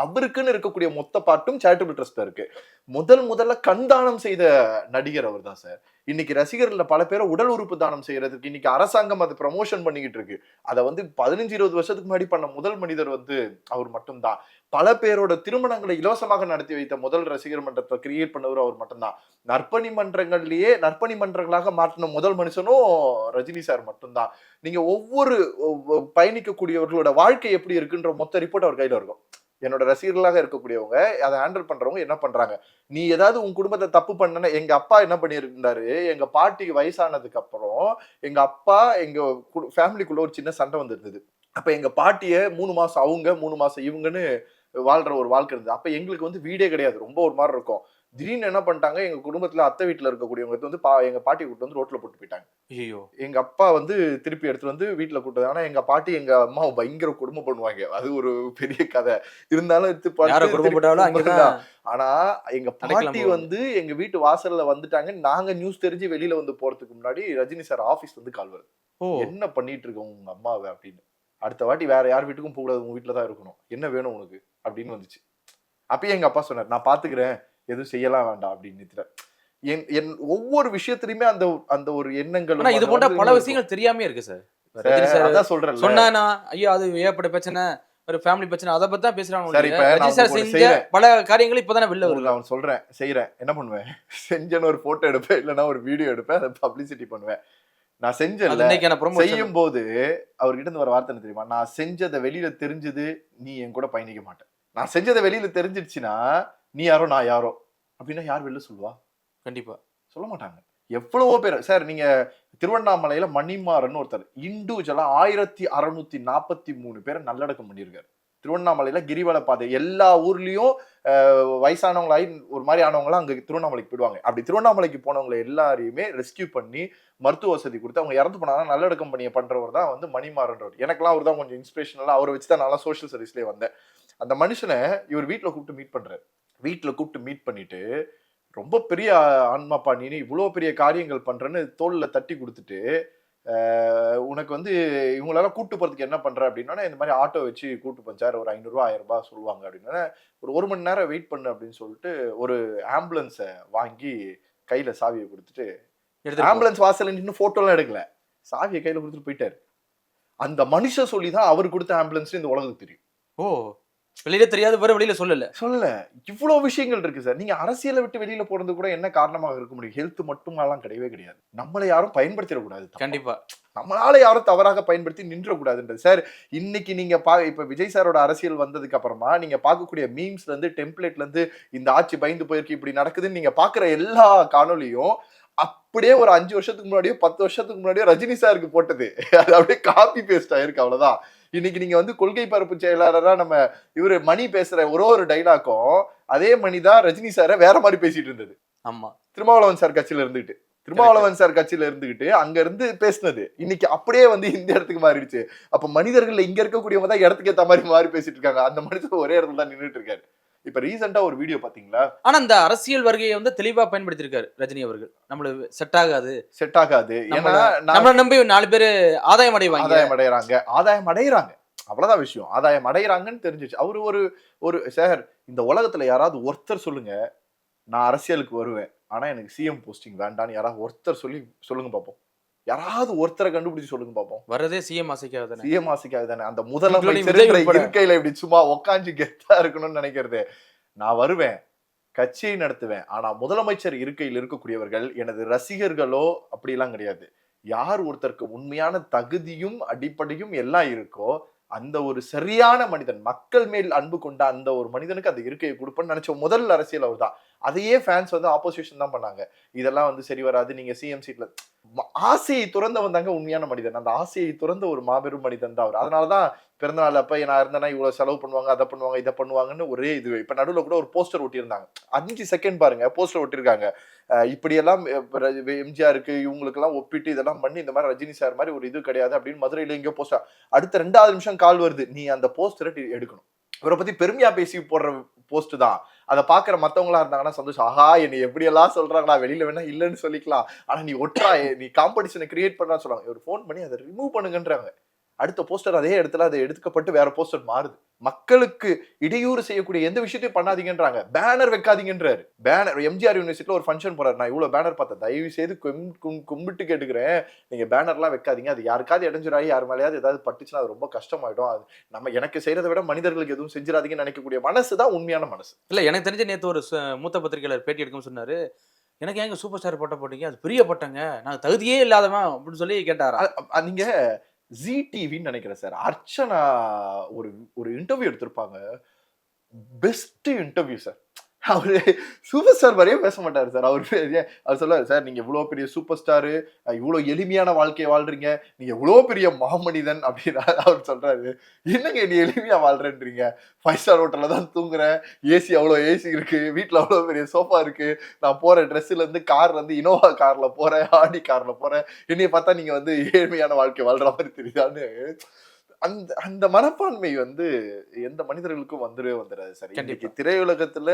அவருக்குன்னு இருக்கக்கூடிய மொத்த பாட்டும் சேரிட்டபிள் ட்ரஸ்ட்ல இருக்கு. முதல்ல கண் தானம் செய்த நடிகர் அவர் தான் சார். இன்னைக்கு ரசிகர்கள்ல பல பேரை உடல் உறுப்பு தானம் செய்யறதுக்கு இன்னைக்கு அரசாங்கம் அதை ப்ரமோஷன் பண்ணிக்கிட்டு இருக்கு. அதை 15-20 வருஷத்துக்கு முன்னாடி பண்ண முதல் மனிதர் அவர் மட்டும்தான். பல பேரோட திருமணங்களை இலவசமாக நடத்தி வைத்த முதல் ரசிகர் மன்றத்தை கிரியேட் பண்ணவர் அவர் மட்டும்தான். நற்பணி மன்றங்களாக மாற்றின முதல் மனுஷனும் ரஜினி சார் மட்டும்தான். நீங்க ஒவ்வொரு பயணிக்கக்கூடியவர்களோட வாழ்க்கை எப்படி இருக்குன்ற மொத்த ரிப்போர்ட் அவர் கையில இருக்கும். என்னோட ரசிகர்களாக இருக்கக்கூடியவங்க அதை ஹேண்டில் பண்றவங்க என்ன பண்றாங்க, நீ ஏதாவது உன் குடும்பத்தை தப்பு பண்ணன, எங்க அப்பா என்ன பண்ணியிருந்தாரு, எங்க பாட்டிக்கு வயசானதுக்கு அப்புறம் எங்க அப்பா எங்க ஃபேமிலிக்குள்ள ஒரு சின்ன சண்டை வந்திருந்தது. அப்ப எங்க பாட்டிய 3 மாசம் அவங்க 3 மாசம் இவங்கன்னு வாழ்ற ஒரு வாழ்க்கை இருந்தது. அப்ப எங்களுக்கு வீடே கிடையாது, ரொம்ப ஒரு மாதிரி இருக்கும். திடீர்னு என்ன பண்ணிட்டாங்க, எங்க குடும்பத்துல அத்தை வீட்டுல இருக்கக்கூடியவங்க எங்க பாட்டி கூட்டு ரோட்ல போட்டு போயிட்டாங்க. ஐயோ, எங்க அப்பா திருப்பி எடுத்துட்டு வீட்டுல கூட்டது. ஆனா எங்க பாட்டி எங்க அம்மா பயங்கர குடும்பம் பண்ணுவாங்க, அது ஒரு பெரிய கதை. இருந்தாலும் ஆனா எங்க பாட்டி எங்க வீட்டு வாசல்ல வந்துட்டாங்க. நாங்க நியூஸ் தெரிஞ்சு வெளியில போறதுக்கு முன்னாடி ரஜினி சார் ஆபீஸ் கால் வருது, என்ன பண்ணிட்டு இருக்க உங்க அம்மாவை அப்படின்னு. அடுத்த வாட்டி வேற யார் வீட்டுக்கும் போக கூடாது, உங்க வீட்டுலதான் இருக்கணும், என்ன வேணும் உனக்கு அப்படின்னு வந்துச்சு. அப்பயே எங்க அப்பா சொன்னார், நான் பாத்துக்கிறேன், எதுவும் செய்யலாம் வேண்டாம் அப்படின்னு. என் ஒவ்வொரு விஷயத்திலுமே அந்த ஒரு எண்ணங்கள், இது போன்ற பல விஷயங்கள் தெரியாம இருக்கு சார். அதான் சொல்றேன், சொன்னா ஐயோ அது ஏற்பட்ட பிரச்சனை, ஒரு ஃபேமிலி பிரச்சனை அதை பத்தி தான் பேசுறாங்க. சரி, இப்ப ரஜினி நான் சார் உங்களுக்கு செஞ்ச செய்றேன். பல காரியங்கள் இப்பதானே வெளில வருது. உங்களுக்கு அவன் சொல்றேன், செய்றேன், என்ன பண்ணுவேன்? செஞ்சேன்னு ஒரு போட்டோ எடுப்பேன், இல்லைன்னா ஒரு வீடியோ எடுப்பேன், அதை பப்ளிசிட்டி பண்ணுவேன். நான் அது செஞ்சேன்ல, இன்னைக்கான ப்ரொமோஷன். செய்யும் போது அவர்கிட்ட இருந்து வர வார்த்தை என்ன தெரியுமா? நான் செஞ்சதை வெளியில தெரிஞ்சது, நீ என் கூட பயணிக்க மாட்டேன். நான் செஞ்சதை வெளியில தெரிஞ்சிடுச்சுன்னா நீ யாரோ நான் யாரோ அப்படின்னா யார் வெளில சொல்லுவா? கண்டிப்பா சொல்ல மாட்டாங்க. எவ்வளவோ பேர் சார், நீங்க திருவண்ணாமலையில மணிமாறன் ஒருத்தர் இண்டிவிஜுவலா 1643 பேரை நல்லடக்கம் பண்ணியிருக்காரு. திருவண்ணாமலையில கிரிவல பாதை எல்லா ஊர்லயும் வயசானவங்களாயி ஒரு மாதிரி ஆனவங்களாம் அங்க திருவண்ணாமலைக்கு போயிடுவாங்க. அப்படி திருவண்ணாமலைக்கு போனவங்களை எல்லாரையுமே ரெஸ்கியூ பண்ணி மருத்துவ வசதி கொடுத்து அவங்க இறந்து போனாலும் நல்லடக்கம் பண்ணிய பண்றவர் தான் வந்து மணிமாறன்றவர். எனக்கெல்லாம் அவர் தான் கொஞ்சம் இன்ஸ்பிரேஷனலா, அவரை வச்சுதான் நல்லா சோஷியல் சர்வீஸ்லேயே வந்தேன். அந்த மனுஷனை இவர் வீட்டுல கூப்பிட்டு மீட் பண்றாரு. வீட்டுல கூப்பிட்டு மீட் பண்ணிட்டு, ரொம்ப பெரிய ஆன்மாப்பா நீ, இவ்வளவு பெரிய காரியங்கள் பண்றேன்னு தோல்ல தட்டி கொடுத்துட்டு, உனக்கு வந்து இவங்களெல்லாம் கூட்டு போறதுக்கு என்ன பண்ற அப்படின்னா, இந்த மாதிரி ஆட்டோ வச்சு கூட்டு போச்சார், ஒரு 500 ரூபாய் 1000 ரூபாய் சொல்லுவாங்க அப்படின்னா, ஒரு மணி நேரம் வெயிட் பண்ணு அப்படின்னு சொல்லிட்டு ஒரு ஆம்புலன்ஸை வாங்கி கையில சாவியை கொடுத்துட்டு, ஆம்புலன்ஸ் வாசல் நின்று போட்டோ எல்லாம் எடுக்கல, சாவியை கையில கொடுத்துட்டு போயிட்டாரு. அந்த மனுஷன் சொல்லிதான் அவர் கொடுத்த ஆம்புலன்ஸ் இந்த உலகத்துக்கு தெரியும். ஓ, வெளியில தெரியாது, வேற வெளியில சொல்லல. இவ்வளவு விஷயங்கள் இருக்கு சார். நீங்க அரசியலை விட்டு வெளியில போறது கூட என்ன காரணமாக இருக்க முடியும்? ஹெல்த் மட்டுமெல்லாம் கிடையவே கிடையாது. நம்மளை யாரும் பயன்படுத்திடக்கூடாது. கண்டிப்பா நம்மளால யாரும் தவறாக பயன்படுத்தி நின்றக்கூடாதுன்றது சார். இன்னைக்கு நீங்க இப்ப விஜய் சாரோட அரசியல் வந்ததுக்கு அப்புறமா நீங்க பார்க்கக்கூடிய மீம்ஸ்ல இருந்து டெம்ப்ளேட்ல இருந்து இந்த ஆட்சி பயந்து போயிருக்கு, இப்படி நடக்குதுன்னு நீங்க பாக்குற எல்லா காணொலியும் அப்படியே ஒரு 5 வருஷத்துக்கு முன்னாடியோ 10 வருஷத்துக்கு முன்னாடியோ ரஜினி சாருக்கு போட்டது. அது அப்படியே காப்பி பேஸ்ட் ஆயிருக்கு, அவ்வளவுதான். இன்னைக்கு நீங்க வந்து கொள்கை பரப்பு செயலாளரா நம்ம இவரு மணி பேசுற ஒரு டைலாக்கும் அதே மணிதான் ரஜினி சார வேற மாதிரி பேசிட்டு இருந்தது. ஆமா, திருமாவளவன் சார் கட்சியில இருந்துகிட்டு அங்க இருந்து பேசினது இன்னைக்கு அப்படியே வந்து இந்த இடத்துக்கு மாறிடுச்சு. அப்ப மனிதர்கள் இங்க இருக்கக்கூடியவங்க தான் இடத்துக்கு ஏத்த மாதிரி மாறி பேசிட்டு இருக்காங்க. அந்த மனிதர் ஒரே இடத்துல தான் நின்றுட்டு இருக்காரு. இப்ப ரீசெண்டா ஒரு வீடியோ பாத்தீங்களா? ஆனா இந்த அரசியல் வருகையை வந்து தெளிவா பயன்படுத்தி இருக்காரு ரஜினி அவர்கள். நம்மளுக்கு செட் ஆகாது. ஏன்னா நம்மள நம்பி 4 பேரு ஆதாயம் அடையறாங்க. அவ்வளவுதான் விஷயம். ஆதாயம் அடையறாங்கன்னு தெரிஞ்சிச்சு. அவரு ஒரு சார், இந்த உலகத்துல யாராவது ஒருத்தர் சொல்லுங்க, நான் அரசியலுக்கு வருவேன் ஆனா எனக்கு சிஎம் போஸ்டிங் வேண்டான்னு யாராவது ஒருத்தர் சொல்லுங்க பாப்போம். யாராவது ஒருத்தரை கண்டுபிடிச்சு சொல்லுங்க பாப்போம். வரதே சிஎம் ஆசைக்காக தானே. அந்த முதலமைச்சர் இருக்கையில இப்படி சும்மா உக்காஞ்சு கெத்தா இருக்கணும்னு நினைக்கிறது. நான் வருவேன், கட்சியை நடத்துவேன், ஆனா முதலமைச்சர் இருக்கையில் இருக்கக்கூடியவர்கள் எனது ரசிகர்களோ அப்படி எல்லாம் கிடையாது. யார் ஒருத்தருக்கு உண்மையான தகுதியும் அடிப்படையும் எல்லாம் இருக்கோ அந்த ஒரு சரியான மனிதன், மக்கள் மேல் அன்பு கொண்ட அந்த ஒரு மனிதனுக்கு அந்த இருக்கையை கொடுப்பேன்னு நினைச்ச முதல் அரசியல் அவர் தான். அதையே ஃபேன்ஸ் வந்து ஆப்போசிஷன் தான் பண்ணாங்க. இதெல்லாம் வந்து சரி வராது, நீங்க சிஎம் சீட்ல. ஆசையை துறந்தவன் தாங்க உண்மையான மனிதன். அந்த ஆசையை துறந்த ஒரு மாபெரும் மனிதன் தான் அவர். அதனாலதான் பிறந்த நாள் அப்ப நான் இருந்தேன்னா இவ்வளவு செலவு பண்ணுவாங்க, அதை பண்ணுவாங்க, இதை பண்ணுவாங்கன்னு ஒரே இது. இப்ப நடுவில் கூட ஒரு போஸ்டர் ஒட்டியிருந்தாங்க, 5 செகண்ட் பாருங்க, போஸ்டர் ஒட்டியிருக்காங்க. இப்படி எல்லாம் எம்ஜிஆருக்கு இவங்களுக்கு எல்லாம் ஒப்பிட்டு இதெல்லாம் பண்ணி இந்த மாதிரி ரஜினி சார் மாதிரி ஒரு இது கிடையாது அப்படின்னு மதுரையில எங்கேயோ போஸ்டர். அடுத்த 2வது நிமிஷம் கால் வருது, நீ அந்த போஸ்டரை எடுக்கணும். இவரை பத்தி பெருமையா பேசி போடுற போஸ்ட் தான். அதை பாக்குற மத்தவங்களா இருந்தாங்கன்னா சந்தோஷம், ஆஹா என்னை எப்படி எல்லாம் சொல்றாங்களா, வெளியில வேணா இல்லைன்னு சொல்லிக்கலாம், ஆனா நீ ஒட்டுறா, நீ காம்படிஷனை கிரியேட் பண்ணா சொல்றாங்க. ஒரு ஃபோன் பண்ணி அதை ரிமூவ் பண்ணுங்கன்றாங்க. அடுத்த போஸ்டர் அதே இடத்துல அதை எடுத்துக்கப்பட்டு வேற போஸ்டர் மாறுது. மக்களுக்கு இடையூறு செய்யக்கூடிய எந்த விஷயத்தையும் பண்ணாதீங்கன்றாங்க. பேனர் வைக்காதீங்கன்றாரு. பேனர் எம்ஜிஆர் யூனிவர்சிட்டியில ஒரு ஃபங்க்ஷன் போறாரு, நான் இவ்வளவு பேனர் பார்த்தேன், தயவு செய்து கும்பிட்டு கேட்டுக்கிறேன், நீங்க பேனர்லாம் வைக்காதீங்க, அது யாருக்காவது இடைஞ்சலாகி யார் மேலேயாவது ஏதாவது பட்டுச்சுன்னா அது ரொம்ப கஷ்டமாயிடும், அது நம்ம எனக்கு செய்யறதை விட மனிதர்களுக்கு எதுவும் செஞ்சிடாதீங்கன்னு நினைக்கக்கூடிய மனசுதான் உண்மையான மனசு. இல்ல, எனக்கு தெரிஞ்ச நேற்று ஒரு மூத்த பத்திரிகையாளர் பேட்டி எடுக்கும் சொன்னாரு, எனக்கு எங்க சூப்பர் ஸ்டார் பட்டம் போட்டீங்க, அது பெரிய பட்டங்க, நாங்க தகுதியே இல்லாதவன் அப்படின்னு சொல்லி கேட்டாரா? நீங்க ஜி டிவின்னு நினைக்கிறேன் சார், அர்ச்சனா ஒரு இன்டர்வியூ எடுத்திருப்பாங்க, பெஸ்ட் இன்டர்வியூ சார். அவரு சூப்பர் ஸ்டார் மாதிரியே பேச மாட்டாரு சார். அவர் சொல்லுவாரு, சார் நீங்க இவ்வளவு பெரிய சூப்பர் ஸ்டாரு, இவ்வளவு எளிமையான வாழ்க்கையை வாழ்றீங்க, நீங்க இவ்வளவு பெரிய மாமனிதன் அப்படின்னு அவர் சொல்றாரு. என்னங்க நீ எளிமையா வாழ்றேன்றீங்க, 5 ஸ்டார் ஹோட்டல்ல தான் தூங்குறேன், ஏசி அவ்வளவு ஏசி இருக்கு, வீட்டுல அவ்வளவு பெரிய சோஃபா இருக்கு, நான் போற ட்ரெஸ்ல இருந்து கார்ல இருந்து இனோவா கார்ல போறேன், ஆடி கார்ல போறேன், என்னைய பார்த்தா நீங்க வந்து ஏழ்மையான வாழ்க்கை வாழ்ற மாதிரி தெரியுதான்னு. அந்த மனப்பான்மை வந்து எந்த மனிதர்களுக்கும் வந்துடாது சார். இன்னைக்கு திரையுலகத்துல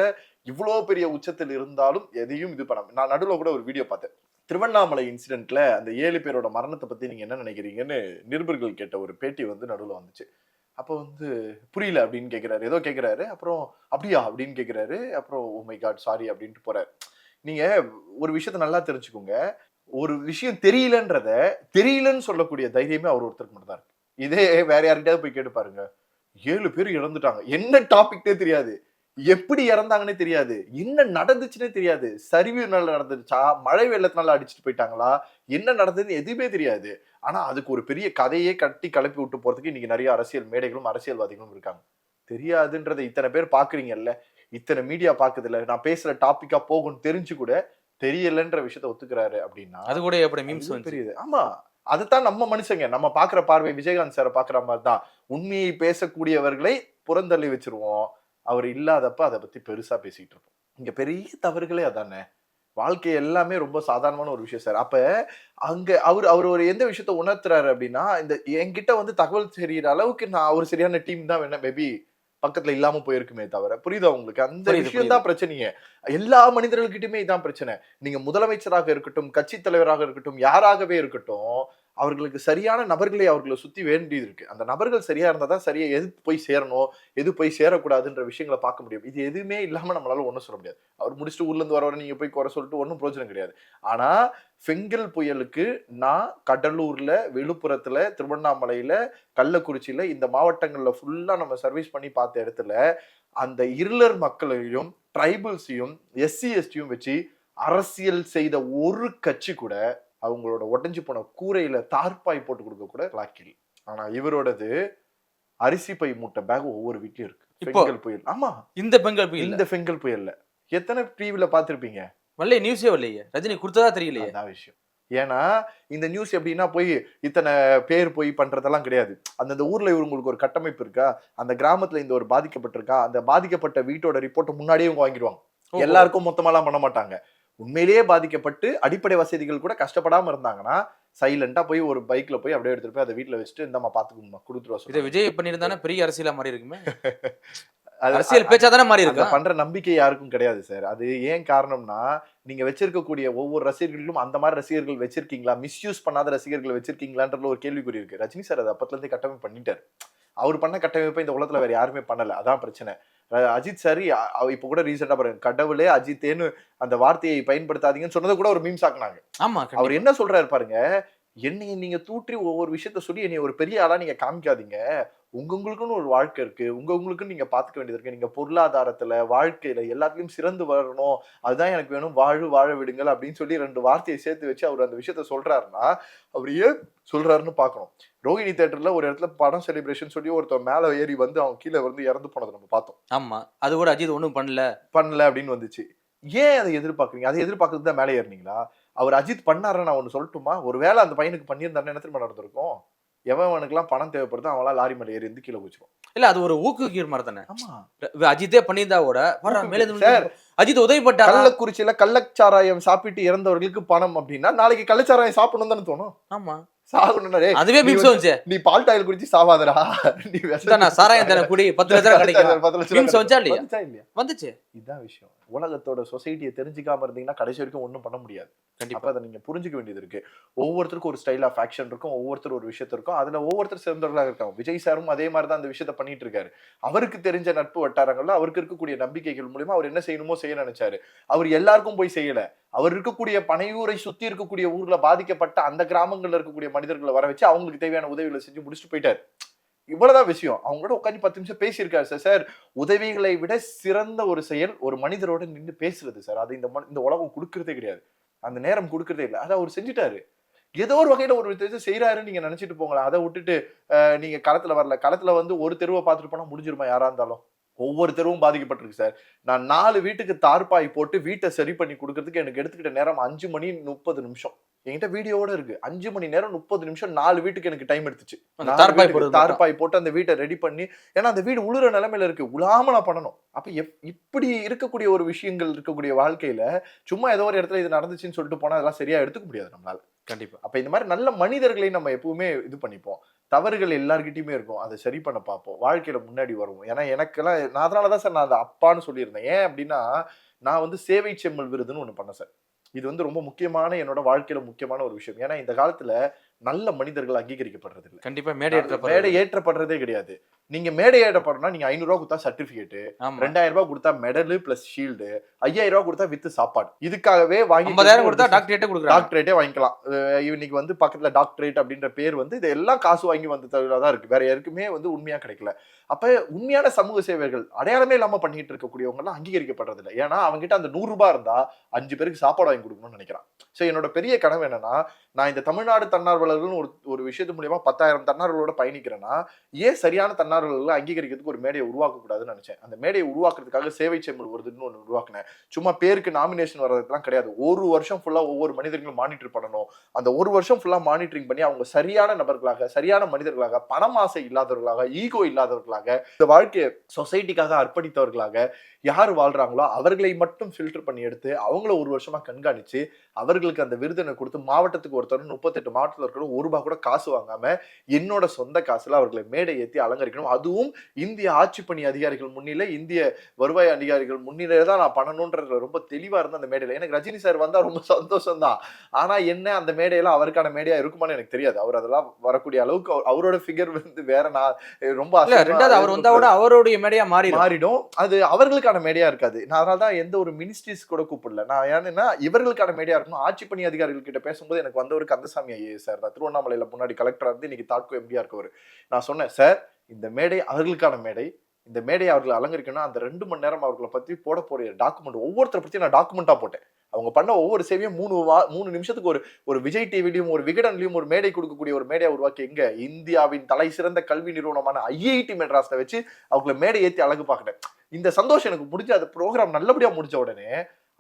இவ்வளவு பெரிய உச்சத்தில் இருந்தாலும் எதையும் இது பண்ண. நான் நடுவில் கூட ஒரு வீடியோ பார்த்தேன், திருவண்ணாமலை இன்சிடென்ட்ல அந்த 7 பேரோட மரணத்தை பத்தி நீங்க என்ன நினைக்கிறீங்கன்னு நிருபர்கள் கேட்ட ஒரு பேட்டி வந்து நடுவில் வந்துச்சு. அப்போ வந்து புரியல அப்படின்னு கேட்கிறாரு, ஏதோ கேட்கிறாரு, அப்புறம் அப்படியா அப்படின்னு கேட்கிறாரு, அப்புறம் ஓ மை காட் சாரி அப்படின்ட்டு போறாரு. நீங்க ஒரு விஷயத்த நல்லா தெரிஞ்சுக்கோங்க, ஒரு விஷயம் தெரியலன்னு சொல்லக்கூடிய தைரியமே அவர் ஒருத்தருக்கு மட்டும் தான் இருக்கு. இதே வேற யார்கிட்டயாவது போய் கேட்டு பாருங்க, 7 பேர் இறந்துட்டாங்க. என்ன டாபிக்னே தெரியாது, எப்படி இறந்தாங்கன்னே தெரியாது, என்ன நடந்துச்சுன்னே தெரியாது, சரிவு நடந்துச்சா, மழை வெள்ளத்தினால அடிச்சுட்டு போயிட்டாங்களா, என்ன நடந்ததுன்னு எதுவுமே தெரியாது. ஆனா அதுக்கு ஒரு பெரிய கதையே கட்டி கிளப்பி விட்டு போறதுக்கு இன்னைக்கு நிறைய அரசியல் மேடைகளும் அரசியல்வாதிகளும் இருக்காங்க. தெரியாதுன்றதை இத்தனை பேர் பாக்குறீங்கல்ல, இத்தனை மீடியா பாக்குதுல்ல, நான் பேசுற டாபிக்கா போகும்னு தெரிஞ்சு கூட தெரியலன்ற விஷயத்த ஒத்துக்கிறாரு அப்படின்னா அது கூட எப்படி மீம்ஸ் தெரியுது. ஆமா, அதுதான் நம்ம மனுஷங்க, நம்ம பாக்குற பார்வை விஜயகாந்த் சாரை பாக்குற மாதிரிதான். உண்மையை பேசக்கூடியவர்களை புறந்தள்ளி வச்சிருவோம், அவர் இல்லாதப்ப அதை பத்தி பெருசா பேசிட்டு இருப்போம். இங்க பெரிய தவறுகளே அதானே. வாழ்க்கை எல்லாமே ரொம்ப சாதாரணமான ஒரு விஷயம் சார். அப்ப அங்க அவர் ஒரு எந்த விஷயத்த உணர்த்துறாரு அப்படின்னா, இந்த என்கிட்ட வந்து தகவல் தெரியிற அளவுக்கு நான் ஒரு சரியான டீம் தான் வேணா மேபி பக்கத்துல இல்லாம போயிருக்குமே தவிர, புரியுதா உங்களுக்கு? அந்த விஷயம் தான் பிரச்சனையே. எல்லா மனிதர்கள்கிட்டயுமே இதான் பிரச்சனை. நீங்க முதலமைச்சராக இருக்கட்டும், கட்சி தலைவராக இருக்கட்டும், யாராகவே இருக்கட்டும், அவர்களுக்கு சரியான நபர்களை அவர்களை சுத்தி வேண்டியது இருக்கு. அந்த நபர்கள் சரியா இருந்தா தான் சரியா எது போய் சேரணும், எது போய் சேரக்கூடாதுன்ற விஷயங்களை பார்க்க முடியும். இது எதுவுமே இல்லாம நம்மளால ஒண்ணும் சொல்ல முடியாது. அவர் முடிச்சுட்டு ஊர்ல இருந்து வரவரை நீங்க போய் குறை சொல்லிட்டு ஒன்றும் பிரயோஜனம் கிடையாது. ஆனா ஃபெங்கல் புயலுக்கு நான் கடலூர்ல, விழுப்புரத்துல, திருவண்ணாமலையில, கள்ளக்குறிச்சியில இந்த மாவட்டங்கள்ல ஃபுல்லா நம்ம சர்வீஸ் பண்ணி பார்த்த இடத்துல அந்த இருளர் மக்களையும் ட்ரைபிள்ஸையும் எஸ்சி எஸ்டியும் வச்சு அரசியல் செய்த ஒரு கட்சி கூட அவங்களோட உடஞ்சு போன கூரையில தார்பாய் போட்டு கொடுக்க கூட லாக்கில். ஆனா இவரோடது அரிசி பை மூட்டை பேக் ஒவ்வொரு வீட்லயும் இருக்கு. பெங்கல் புயல். ஆமா, இந்த பெங்கல் புயல், இந்த பெங்கல் புயல்ல எத்தனை டிவில பாத்திருப்பீங்க? வல்ல நியூஸே வரலையே, ரஜினி கொடுத்ததா தெரியலையே. அதான் விஷயம். ஏன்னா இந்த நியூஸ் எப்படின்னா போய் இத்தனை பேர் போய் பண்றதெல்லாம் கிடையாது. அந்தந்த ஊர்ல இவங்களுக்கு ஒரு கட்டமைப்பு இருக்கா, அந்த கிராமத்துல இந்த ஒரு பாதிக்கப்பட்டிருக்கா, அந்த பாதிக்கப்பட்ட வீட்டோட ரிப்போர்ட் முன்னாடியே இவங்க வாங்கிடுவாங்க. எல்லாருக்கும் மொத்தமாலாம் பண்ண மாட்டாங்க. உண்மையிலேயே பாதிக்கப்பட்டு அடிப்படை வசதிகள் கூட கஷ்டப்படாம இருந்தாங்கன்னா சைலண்டா போய் ஒரு பைக்ல போய் அப்படியே எடுத்துட்டு போய் அதை வீட்டுல வச்சுட்டு இந்த பாத்துக்கணுமா கொடுத்துருவா. இதை விஜய் பண்ணிருந்தானே பெரிய அரசியலா மாறி இருக்குமே. அரசியல் பேச்சா தானே மாறி இருக்கு. பண்ற நம்பிக்கை யாருக்கும் கிடையாது சார். அது ஏன் காரணம்னா, நீங்க வச்சிருக்கக்கூடிய ஒவ்வொரு ரசிகர்களும் அந்த மாதிரி ரசிகர்கள் வச்சிருக்கீங்களா, மிஸ்யூஸ் பண்ணாத ரசிகர்கள் வச்சிருக்கீங்களான்ற ஒரு கேள்விக்குறி இருக்கு. ரஜினி சார் அதை அப்பத்துல இருந்தே கட்டமைப்பு பண்ணிட்டாரு. அவர் பண்ண கட்டமைப்பை இந்த உலகத்துல வேற யாருமே பண்ணல. அதான் பிரச்சனை. அஜித் சார் இப்ப கூட ரீசெண்டா பாருங்க, கடவுளே அஜித்தேன்னு அந்த வார்த்தையை பயன்படுத்தாதீங்கன்னு சொன்னதை கூட ஒரு மீம்ஸ் ஆக்குனாங்க. ஆமா, அவர் என்ன சொல்றாரு பாருங்க, என்னைய நீங்க தூற்றி ஒவ்வொரு விஷயத்த சொல்லி என்னைய ஒரு பெரிய ஆளா நீங்க காமிக்காதீங்க. உங்களுக்குன்னு ஒரு வாழ்க்கை இருக்கு, உங்களுக்குன்னு நீங்க பாத்துக்க வேண்டியது இருக்கு. நீங்க பொருளாதாரத்துல, வாழ்க்கையில எல்லாத்துலயும் சிறந்து வரணும், அதுதான் எனக்கு வேணும், வாழ விடுங்கள் அப்படின்னு சொல்லி 2 வார்த்தையை சேர்த்து வச்சு அவர் அந்த விஷயத்த சொல்றாருன்னா அவர் ஏன் சொல்றாருன்னு பாக்கணும். ரோஹிணி தியேட்டர்ல ஒரு இடத்துல படம் செலிப்ரேஷன் சொல்லி ஒருத்தர் மேல ஏறி வந்து அவங்க கீழே வந்து இறந்து போனதை நம்ம பார்த்தோம். ஆமா, அது கூட அஜித் ஒண்ணும் பண்ணல அப்படின்னு வந்துச்சு. ஏன் அதை எதிர்பார்க்குறீங்க? அதை எதிர்பார்க்கறது தான் மேலே ஏறினீங்களா? அவர் அஜித் பண்ணாருன்னு நான் ஒண்ணு சொல்லட்டுமா? ஒரு வேளை அந்த பையனுக்கு பண்ணியிருந்தாருன்னு என்ன திரும்ப நடந்திருக்கும்? எவனுக்குலாம் பணம் தேவைப்படுதோ அவங்களாம் லாரி மேல ஏறி இருந்து கீழே குச்சிரும். இல்ல, அது ஒரு ஊக்குவிக்கிற மாதிரி தானே. ஆமா, அஜித்தே பண்ணியிருந்தா கூட அஜித் உதவி பட்டார். கள்ளக்குறிச்சியில கள்ளச்சாராயம் சாப்பிட்டு இறந்தவர்களுக்கு பணம் அப்படின்னா நாளைக்கு கள்ளச்சாராயம் சாப்பிடணும் தானே தோணும். ஆமா, அதுவே நீ பால் டாயில் குடிச்சு சாவாதடா, நீ சாராயம் தானே குடி 10 லட்சம் கிடைக்கும் வந்துச்சு. இதான் விஷயம். உலகத்தோட சொசைட்டியை தெரிஞ்சுக்காம இருந்தீங்கன்னா கடைசி வரைக்கும் ஒண்ணும் பண்ண முடியாது. கண்டிப்பா அதை நீங்க புரிஞ்சுக்க வேண்டியது இருக்கு. ஒவ்வொருத்தருக்கும் ஒரு ஸ்டைல் ஆஃப் ஆக்ஷன் இருக்கும், ஒவ்வொருத்தர் ஒரு விஷயத்த இருக்கும். அதுல ஒவ்வொருத்தர் சிறந்தவர்களாக இருக்காங்க. விஜய் சாரும் அதே மாதிரிதான் அந்த விஷயத்த பண்ணிட்டு இருக்காரு. அவருக்கு தெரிஞ்ச நட்பு வட்டாரங்கள்ல அவருக்கு இருக்கக்கூடிய நம்பிக்கைகள் மூலமா அவர் என்ன செய்யணுமோ செய்ய நினைச்சாரு. அவர் எல்லாருக்கும் போய் செய்யல. அவர் இருக்கக்கூடிய பனையூரை சுத்தி இருக்கக்கூடிய ஊர்ல பாதிக்கப்பட்ட அந்த கிராமங்கள்ல இருக்கக்கூடிய மனிதர்களை வர வச்சு அவங்களுக்கு தேவையான உதவிகளை செஞ்சு முடிச்சுட்டு போயிட்டாரு. இவ்வளவுதான் விஷயம். அவங்களோட உட்காந்து 10 நிமிஷம் பேசியிருக்காரு சார். சார், உதவிகளை விட சிறந்த ஒரு செயல் ஒரு மனிதரோட நின்று பேசுறது சார். அது இந்த உலகம் கொடுக்கறதே கிடையாது, அந்த நேரம் கொடுக்கறதே இல்லை. அதை அவர் செஞ்சுட்டாரு. ஏதோ ஒரு வகையில ஒரு விதத்தை செய்யறாருன்னு நீங்க நினைச்சிட்டு போங்களா. அதை விட்டுட்டு நீங்க களத்துல வரல. களத்துல வந்து ஒரு தெருவை பார்த்துட்டு போனா முடிஞ்சிருமா யாரா இருந்தாலும்? ஒவ்வொரு தெருவும் பாதிக்கப்பட்டிருக்கு சார். நான் 4 வீட்டுக்கு தார்பாய் போட்டு வீட்டை சரி பண்ணி கொடுக்கறதுக்கு எனக்கு எடுத்துக்கிட்ட நேரம் 5 மணி 30 நிமிஷம். என்கிட்ட வீடியோட இருக்கு. 5 மணி நேரம் 30 நிமிஷம் 4 வீட்டுக்கு எனக்கு டைம் எடுத்துச்சு. தார்பாய் போட்டு அந்த வீட்டை ரெடி பண்ணி, ஏன்னா அந்த வீடு உழுற நிலைமையில இருக்கு, உழாம நான் பண்ணணும். அப்ப இப்படி இருக்கக்கூடிய ஒரு விஷயங்கள் இருக்கக்கூடிய வாழ்க்கையில சும்மா ஏதோ ஒரு இடத்துல இது நடந்துச்சுன்னு சொல்லிட்டு போனா அதெல்லாம் சரியா எடுத்துக்க முடியாது நம்மளால. கண்டிப்பா. அப்ப இந்த மாதிரி நல்ல மனிதர்களை நம்ம எப்பவுமே இது பண்ணிப்போம். தவறுகள் எல்லார்கிட்டயுமே இருக்கும், அதை சரி பண்ண பார்ப்போம், வாழ்க்கையில முன்னாடி வருவோம். ஏன்னா எனக்கெல்லாம் நான் அதனாலதான் சார் நான் அதை அப்பான்னு சொல்லியிருந்தேன். ஏன் அப்படின்னா, நான் வந்து சேவை செம்மல் விருதுன்னு ஒண்ணு பண்ணேன் சார். இது வந்து ரொம்ப முக்கியமான என்னோட வாழ்க்கையில முக்கியமான ஒரு விஷயம். ஏன்னா இந்த காலத்துல நல்ல மனிதர்கள் அங்கீகரிக்கப்படுறது இல்லை. கண்டிப்பா மேடை மேடை ஏற்றப்படுறதே கிடையாது. நீங்க மேடை ஏற்றப்படுறா நீங்க 500 ரூபாய் கொடுத்தா சர்டிபிகேட், 2000 ரூபாய் கொடுத்தா மெடல் பிளஸ் ஷீல்டு, 5000 ரூபாய் கொடுத்தா வித் சாப்பாடு. இதுக்காகவே வாங்கி 50,000 கொடுத்தா டாக்டரேட்டே வாங்கிக்கலாம். இன்னைக்கு வந்து பக்கத்துல டாக்டரேட் அப்படின்ற பேர் வந்து இது எல்லாம் காசு வாங்கி வந்து தான் இருக்கு. வேற யாருக்குமே வந்து உண்மையா கிடைக்கல. அப்ப உண்மையான சமூக சேவைகள் அடையாளமே இல்லாம பண்ணிட்டு இருக்கக்கூடியவங்க எல்லாம் அங்கீகரிக்கப்படுறது இல்லை. ஏன்னா அவங்க கிட்ட அந்த 100 ரூபாய் இருந்தா 5 பேருக்கு சாப்பாடு வாங்கி கொடுக்கணும்னு நினைக்கிறான். சோ என்னோட பெரிய கனவு என்னன்னா, நான் இந்த தமிழ்நாடு தன்னார்வலர்கள் ஒரு விஷயத்து மூலியமா 10,000 தன்னார்வலோட பயணிக்கிறேன்னா ஏன் சரியான தன்னார்வலர்களை அங்கீகரிக்கிறதுக்கு ஒரு மேடையை உருவாக்க கூடாதுன்னு நினைச்சேன். அந்த மேடையை உருவாக்குறதுக்காக சேவை சேம்பல் வருதுன்னு ஒன்று உருவாக்குனேன். சும்மா பேருக்கு நாமினேஷன் வர்றதுலாம் கிடையாது. ஒரு வருஷம் ஃபுல்லா ஒவ்வொரு மனிதர்களும் மானிட்டர் பண்ணணும். அந்த ஒரு வருஷம் ஃபுல்லா மானிட்டரிங் பண்ணி அவங்க சரியான நபர்களாக, சரியான மனிதர்களாக, பணம் ஆசை இல்லாதவர்களாக, ஈகோ இல்லாதவர்களாக, இந்த வாழ்க்கையை சொசைட்டிக்காக அர்ப்பணித்தவர்களாக யார் வாழ்றாங்களோ அவர்களை மட்டும் ஃபில்டர் பண்ணி எடுத்து அவங்கள ஒரு வருஷமா கண்காணிச்சு அவர்களுக்கு அந்த விருதினை கொடுத்து மாவட்டத்துக்கு ஒருத்தர் 38 மாவட்டத்தில் இருக்கணும், 1 ரூபாய் கூட காசு வாங்காம என்னோட சொந்த காசுல அவர்களை மேடை ஏற்றி அலங்கரிக்கணும். அதுவும் இந்திய ஆட்சி பணி அதிகாரிகள் முன்னிலை, இந்திய வருவாய் அதிகாரிகள் முன்னிலையில தான் நான் பண்ணணும்ன்ற ரொம்ப தெளிவா இருந்த அந்த மேடையில எனக்கு ரஜினி சார் வந்தா ரொம்ப சந்தோஷம் தான். ஆனா என்ன அந்த மேடையெல்லாம் அவருக்கான மேடையா இருக்குமான்னு எனக்கு தெரியாது. அவர் அதெல்லாம் வரக்கூடிய அளவுக்கு அவரோட ஃபிகர் வந்து வேற. நான் ரொம்ப அவர் வந்தா அவருடைய மேடையா மாறிடும். அது அவர்களுக்கான மேடையா இருக்காது. நான் அதனாலதான் எந்த ஒரு மினிஸ்ட்ரிஸ் கூட கூப்பிடல. நான் ஏன்னா இவர்களுக்கான மேடையா இருக்கணும். ஆட்சி பணி அதிகாரிகள் கிட்ட பேசும்போது எனக்கு வந்தவர் கந்தசாமி ஐஏஎஸ் சார் தான். திருவண்ணாமலையில முன்னாடி கலெக்டரா இருந்து இன்னைக்கு தாட்கோ எம்பியா இருக்கவர். நான் சொன்னேன், சார் இந்த மேடை அவர்களுக்கான மேடை, இந்த மேடையை அவர்களை அலங்கரிக்கணும். அந்த 2 மணி நேரம் அவர்களை பத்தி போட போற டாக்குமெண்ட் ஒவ்வொருத்தரை பத்தி நான் டாக்குமெண்டா போட்டேன். அவங்க பண்ண ஒவ்வொரு சேவையும் 3 நிமிஷத்துக்கு ஒரு விஜய் டிவிலையும் ஒரு விகடன்லயும் ஒரு மேடை கொடுக்கக்கூடிய ஒரு மேடையை உருவாக்கி எங்க இந்தியாவின் தலை சிறந்த கல்வி நிறுவனமான IIT மெட்ராஸ்ல வச்சு அவங்களை மேடை ஏற்றி அழகு பார்க்கிட்டேன். இந்த சந்தோஷம் எனக்கு முடிஞ்ச அந்த ப்ரோக்ராம் நல்லபடியா முடிஞ்ச உடனே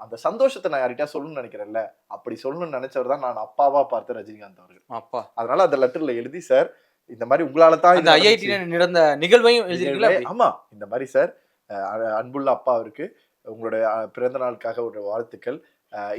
அந்த சந்தோஷத்தை நான் யார்கிட்ட சொல்லணும்னு நினைக்கிறேன்ல, அப்படி சொல்லணும்னு நினைச்சவர் தான் நான் அப்பாவா பார்த்த ரஜினிகாந்த் அவர்கள். அப்பா. அதனால அந்த லெட்டர்ல எழுதி, சார் இந்த மாதிரி உங்களால தான் இந்த IIT நடந்த நிகழ்வையும் எழுதிருக்கீங்களா? ஆமா, இந்த மாதிரி சார் அன்புள்ள அப்பா அவருக்கு உங்களுடைய பிறந்த நாளுக்காக ஒரு வாழ்த்துக்கள்.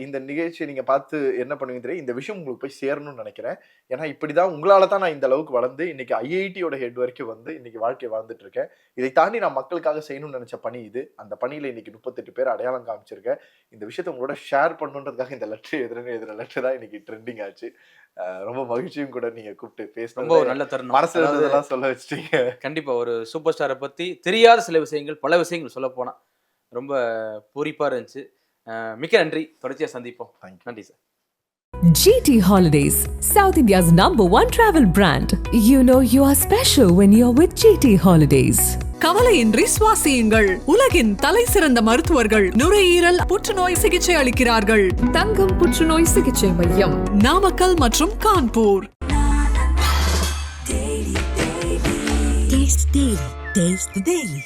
இந்த நிகழ்ச்சியை நீங்க பார்த்து என்ன பண்ணுவீங்க தெரியும், இந்த விஷயம் உங்களுக்கு போய் சேரணும்னு நினைக்கிறேன். ஏன்னா இப்படிதான் உங்களால தான் நான் இந்த அளவுக்கு வளர்ந்து இன்னைக்கு IIT-யோட ஹெட் வரைக்கும் வந்து இன்னைக்கு வாழ்க்கையை வாழ்ந்துட்டு இருக்கேன். இதை தாண்டி நான் மக்களுக்காக செய்யணும்னு நினைச்ச பணி இது. அந்த பணியில இன்னைக்கு 38 பேர் அடையாளம் காமிச்சிருக்கேன். இந்த விஷயத்த உங்களோட ஷேர் பண்ணுன்றதுக்காக இந்த லெட்டர் எழுதுற லெட்டர் தான் இன்னைக்கு ட்ரெண்டிங் ஆச்சு. ரொம்ப மகிழ்ச்சியும் கூட நீங்க கூப்பிட்டு பேசணும். ரொம்ப நல்ல தருணம். மனசுல இருந்ததெல்லாம் சொல்ல வச்சிட்டீங்க. கண்டிப்பா ஒரு சூப்பர் ஸ்டாரை பத்தி தெரியாத சில விஷயங்கள், பல விஷயங்கள் சொல்ல போனா ரொம்ப பூரிப்பா இருந்துச்சு. மிக்க நன்றி. தொடர்ச்சியா சந்திப்போம். நன்றி sir. GT Holidays, South India's #1 travel brand. You know you are special when you're with GT Holidays. கவலையின்றி சுவாசியுங்கள். உலகின் தலை சிறந்த மருத்துவர்கள் நுரையீரல் புற்றுநோய் சிகிச்சை அளிக்கிறார்கள். தங்கம் புற்றுநோய் சிகிச்சை மையம், நாமக்கல் மற்றும் கான்பூர். Taste the daily.